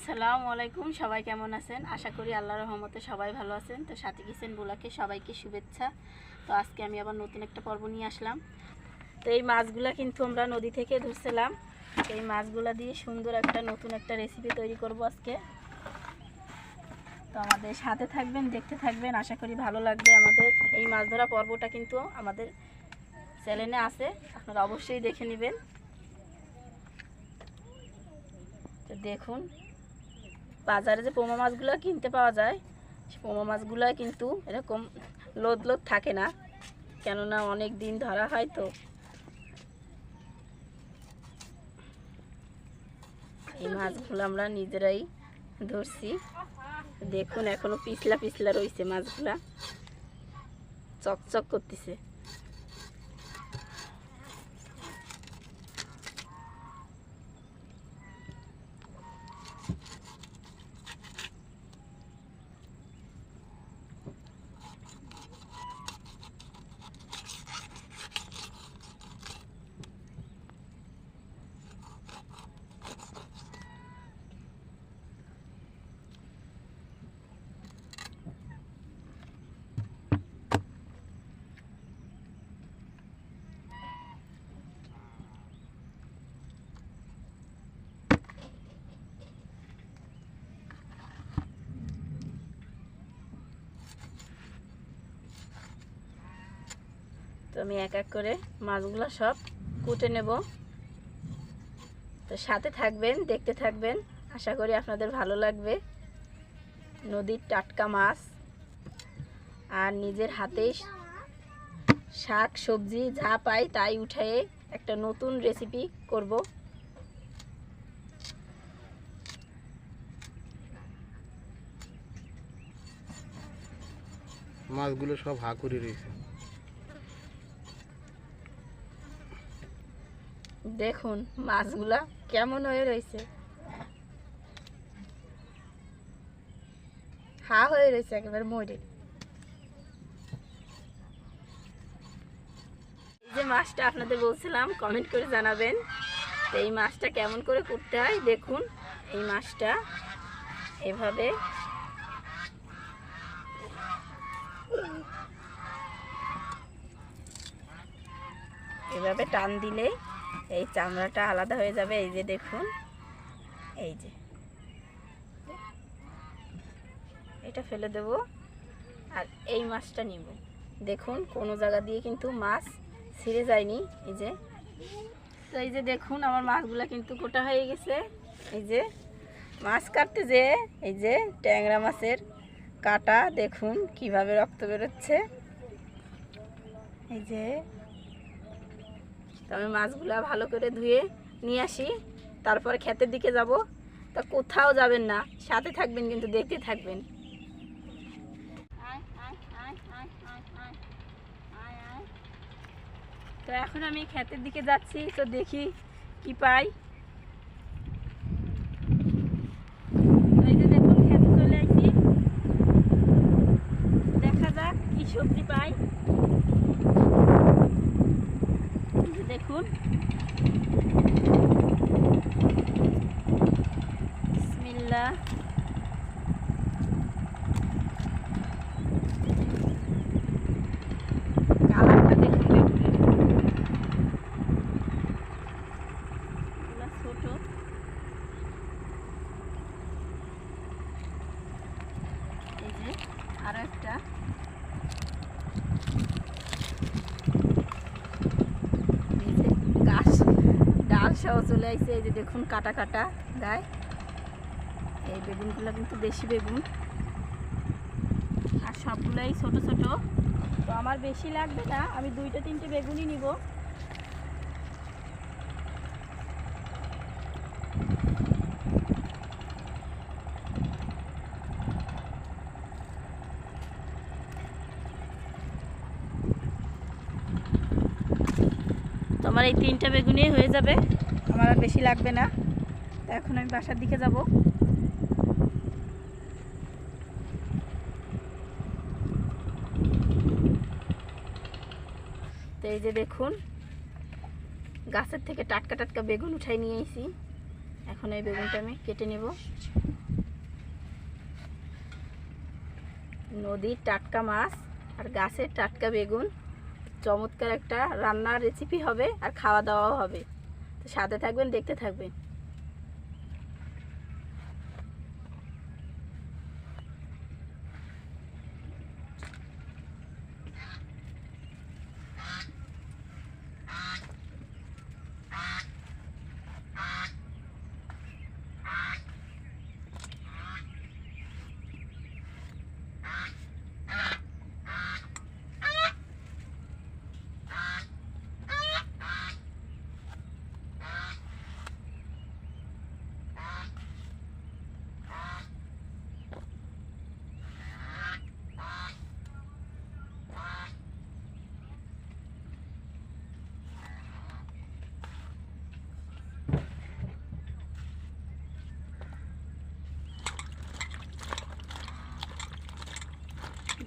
আসসালামু আলাইকুম, সবাই কেমন আছেন? আশা করি আল্লাহর রহমতে সবাই ভালো আছেন। তো সাথী কিচেন ব্লগে সবাইকে শুভেচ্ছা। তো আজকে আমি আবার নতুন একটা পর্ব নিয়ে আসলাম। তো এই মাছগুলা কিন্তু আমরা নদী থেকে ধরছিলাম। এই মাছগুলা দিয়ে সুন্দর একটা নতুন একটা রেসিপি তৈরি করব আজকে। তো আমাদের সাথে থাকবেন, দেখতে থাকবেন, আশা করি ভালো লাগবে। আমাদের এই মাছ ধরা পর্বটা কিন্তু আমাদের চ্যানেলে আছে, আপনারা অবশ্যই দেখে নেবেন। তো দেখুন, বাজারে যে পোমা মাছগুলো কিনতে পাওয়া যায়, সে পোমা মাছগুলো কিন্তু এরকম লোদ লোদ থাকে না, কেননা অনেক দিন ধরা হয়। তো এই মাছগুলো আমরা নিজেরাই ধরছি। দেখুন, এখনো পিছলা পিছলা রয়েছে, মাছগুলা চকচক করতেছে। তো আমি এক এক করে মাছগুলো সব কুটে নেব। তো সাথে থাকবেন, দেখতে থাকবেন, আশা করি আপনাদের ভালো লাগবে। নদীর টাটকা মাছ আর নিজের হাতেই শাক সবজি যা পাই তাই উঠিয়ে একটা নতুন রেসিপি করব। মাছগুলো সব হা করে রয়েছে। দেখুন মাছগুলা কেমন হয়ে রয়েছে, হা হয়ে রয়েছে একেবারে মরে। এই যে মাছটা আপনাদের বলছিলাম, কমেন্ট করে জানাবেন। তো এই মাছটা কেমন করে করতে হয় দেখুন। এই মাছটা এভাবে টান দিলে এই চামড়াটা আলাদা হয়ে যাবে। এই যে দেখুন, এই যে এটা ফেলে দেব আর এই মাছটা নিব। দেখুন কোনো জায়গা দিয়ে কিন্তু মাছ ছিঁড়ে যায়নি। এই যে, তো এই যে দেখুন আমার মাছগুলো কিন্তু কোটা হয়ে গেছে। এই যে মাছ কাটতে যে এই যে ট্যাংরা মাছের কাটা, দেখুন কিভাবে রক্ত বেরোচ্ছে। এই যে, তো আমি মাছগুলা ভালো করে ধুয়ে নিয়ে আসি, তারপর ক্ষেতের দিকে যাব। তা কোথাও যাবেন না, সাথে থাকবেন, কিন্তু দেখতে থাকবেন। তো এখন আমি ক্ষেতের দিকে যাচ্ছি, তো দেখি কি পাই। এই যে দেখুন, ক্ষেতে চলে আসি, দেখা যাক কি সবজি পাই। দেখুন, বিসমিল্লাহ। কালারটা দেখুন, বেগুনের ছোট। এই যে আরো একটা, ডাল সহ চলে আসছে। এই যে দেখুন কাটা কাটা গায়ে। এই বেগুনগুলো কিন্তু দেশি বেগুন, আর সবগুলোই ছোট ছোট। তো আমার বেশি লাগবে না, আমি 2-3টে বেগুনই নিব। তো আমার এই 3টে বেগুনই হয়ে যাবে, আমার আর বেশি লাগবে না। তো এখন আমি বাসার দিকে যাব। তো এই যে দেখুন, গাছের থেকে টাটকা টাটকা বেগুন উঠাই নিয়ে এসেছি। এখন এই বেগুনটা আমি কেটে নেব। নদীর টাটকা মাছ আর গাছের টাটকা বেগুন, চমৎকার একটা রান্নার রেসিপি হবে আর খাওয়া দাওয়াও হবে। তো সাথে থাকবেন, দেখতে থাকবেন।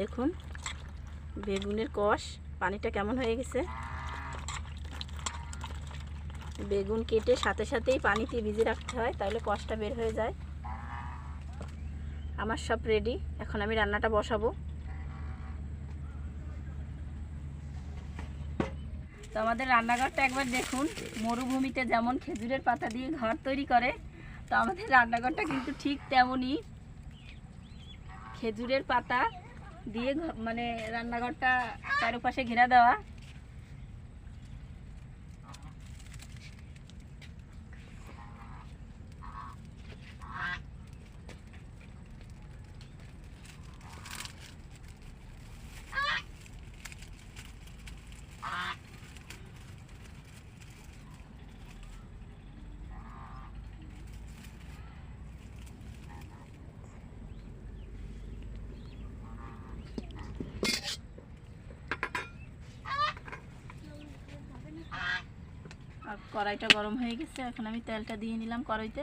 দেখুন বেগুনের কষ পানিটা কেমন হয়ে গেছে। বেগুন কেটে সাথে সাথেই পানিতে ভিজিয়ে রাখতে হয়, তাহলে কষটা বের হয়ে যায়। আমার সব রেডি, এখন আমি রান্নাটা বসাবো। তো আমাদের রান্নাঘরটা একবার দেখুন। মরুভূমিতে যেমন খেজুরের পাতা দিয়ে ঘর তৈরি করে, তো আমাদের রান্নাঘরটা কিন্তু ঠিক তেমনই। খেজুরের পাতা দিয়ে মানে রান্নাঘরটা চারপাশে ঘেরা দেওয়া। আর কড়াইটা গরম হয়ে গেছে, এখন আমি তেলটা দিয়ে নিলাম কড়াইতে।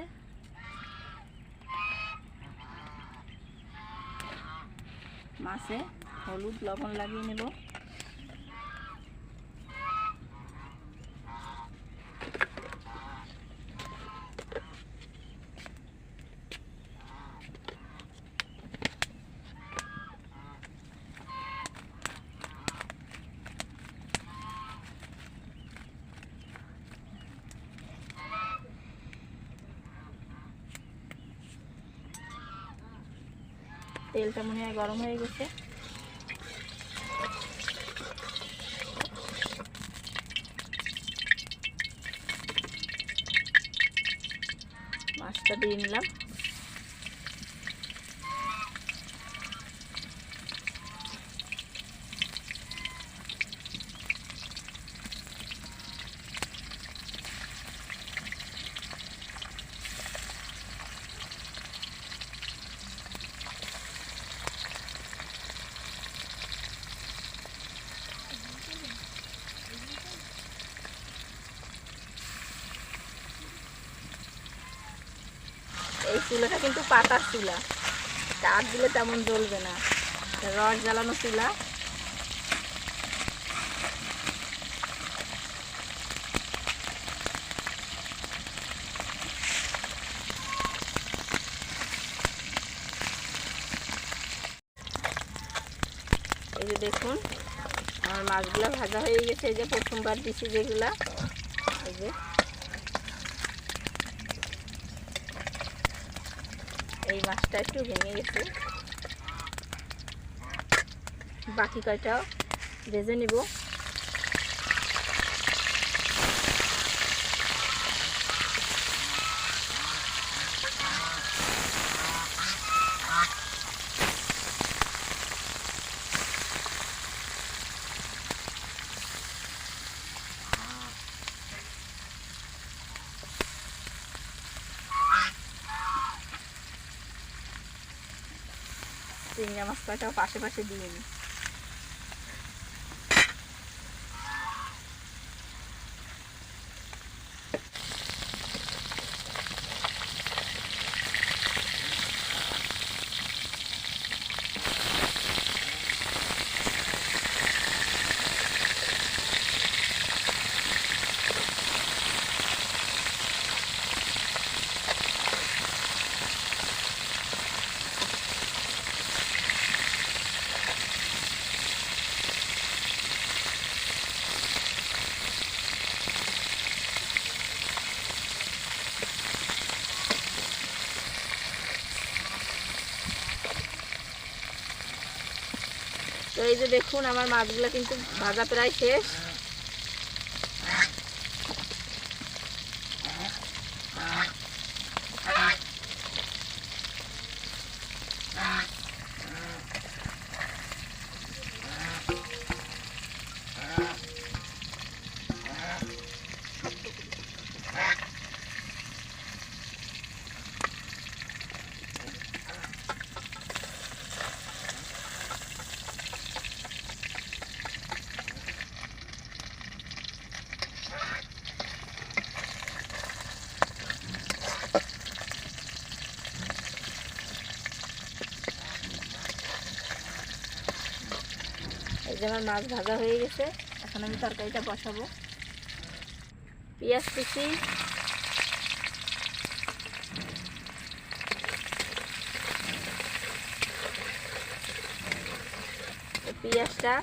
মাছে হলুদ লবণ লাগিয়ে নেব। তেলটা মনে হয় গরম হয়ে গেছে। মাছটা দিয়ে নিলাম। এই চুলাটা কিন্তু পাতার চুলা, কাঠ দিলে তেমন জ্বলবে না, রড জ্বালানো চুলা। এই যে দেখুন আমার মাছগুলো ভাজা হয়ে গেছে। এই যে প্রথমবার দিছি যেগুলা, এই যে এই মাছটা একটু ভেঙে গেছে, বাকি কয়টাও ভেজে নিব। চিংড়ি মাছ কয়টাও পাশে পাশে দিয়ে নিই। তো এই যে দেখুন আমার মাছগুলো কিন্তু ভাজা প্রায় শেষ। এই যে আমার মাছ ভাজা হয়ে গেছে, এখন আমি তরকারিটা বসাবো। পেঁয়াজ কুচি, পেঁয়াজটা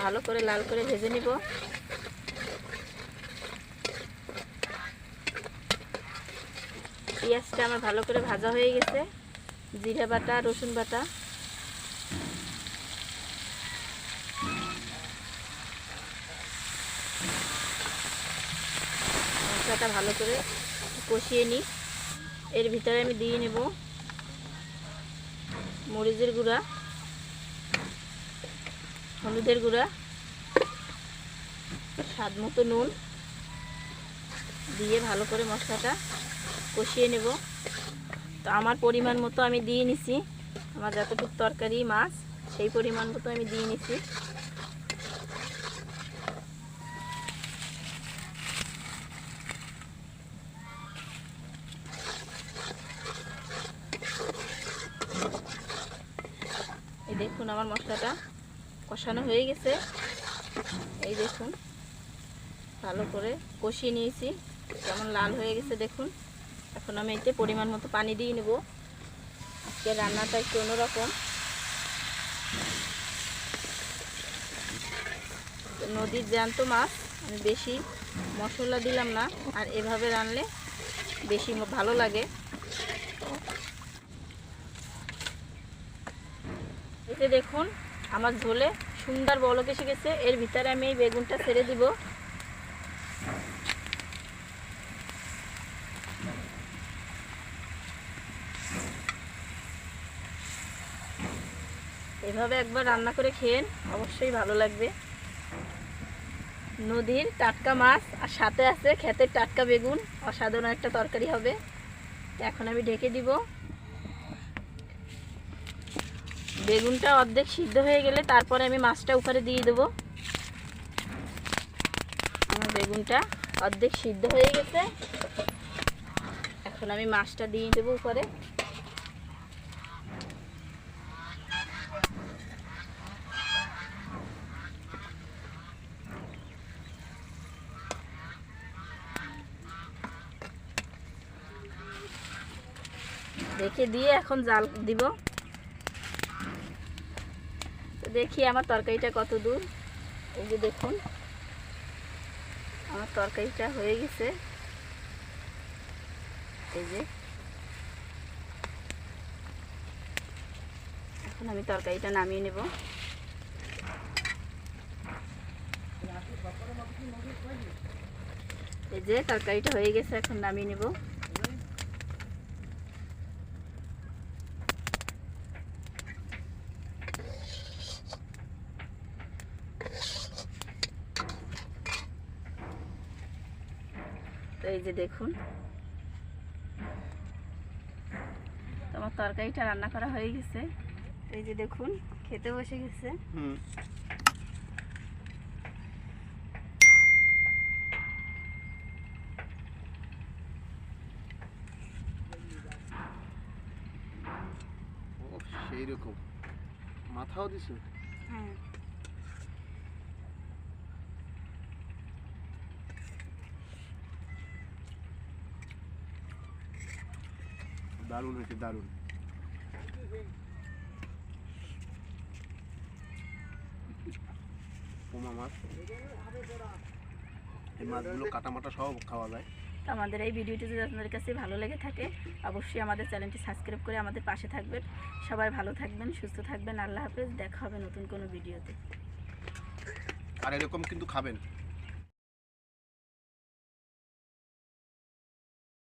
ভালো করে লাল করে ভেজে নিব। পেঁয়াজটা আমার ভালো করে ভাজা হয়ে গেছে। জিরা বাটা, রসুন বাটা, মশলাটা ভালো করে কষিয়ে নিই। এর ভিতরে আমি দিয়ে নেব মরিচের গুঁড়া, হলুদের গুঁড়া, স্বাদ মতো নুন দিয়ে ভালো করে মশলাটা কষিয়ে নেব। তো আমার পরিমাণ মতো আমি দিয়ে নিছি, আমার যতটুকু তরকারি মাছ সেই পরিমাণ মতো আমি দিয়ে নিছি। এই দেখুন আমার মশলাটা কষানো হয়ে গেছে। এই দেখুন ভালো করে কষিয়ে নিয়েছি, কেমন লাল হয়ে গেছে দেখুন। এখন আমি এতে পরিমাণ মতো পানি দিয়ে নেব। আজকে রান্নাটা একটু অন্যরকম। নদীর জ্যান্ত মাছ, আমি বেশি মশলা দিলাম না, আর এভাবে রান্নলে বেশি ভালো লাগে। এতে দেখুন আমার ঝোলে সুন্দর বলক এসে গেছে। এর ভিতরে আমি এই বেগুনটা ছেড়ে দিব। এভাবে একবার রান্না করে খেয়েন, অবশ্যই ভালো লাগবে। নদীর টাটকা মাছ আর সাথে আছে ক্ষেতের টাটকা বেগুন, অসাধারণ একটা তরকারি হবে। এখন আমি ঢেকে দিব। বেগুনটা অর্ধেক সিদ্ধ হয়ে গেলে তারপরে আমি মাছটা উপরে দিয়ে দেবো। আমার বেগুনটা অর্ধেক সিদ্ধ হয়ে গেছে, এখন আমি মাছটা দিয়ে দেবো উপরে। রেখে দিয়ে এখন জাল দিব। তো দেখি আমার তরকারিটা কত দূর। এই যে দেখুন আমার তরকারিটা হয়ে গেছে। এই যে এখন আমি তরকারিটা নামিয়ে নেব। এই যে তরকারিটা হয়ে গেছে, এখন নামিয়ে নেব। তো এই যে দেখুন আমার তরকারিটা রান্না করা হয়ে গেছে। এই যে দেখুন খেতে বসে গেছে। সেই রকম মাথাও দিছে। হ্যাঁ দারুণ হয়েছে, দারুণ। পোমা মাছ, এই মাছগুলো কাটা মাটা সব খাওয়া যায়। তো আমাদের এই ভিডিওটি যদি আপনাদের কাছে ভালো লেগে থাকে অবশ্যই আমাদের চ্যানেলটি সাবস্ক্রাইব করে আমাদের পাশে থাকবেন। সবাই ভালো থাকবেন, সুস্থ থাকবেন। আল্লাহ হাফেজ। দেখা হবে নতুন কোনো ভিডিওতে। আর এরকম কিন্তু খাবেন।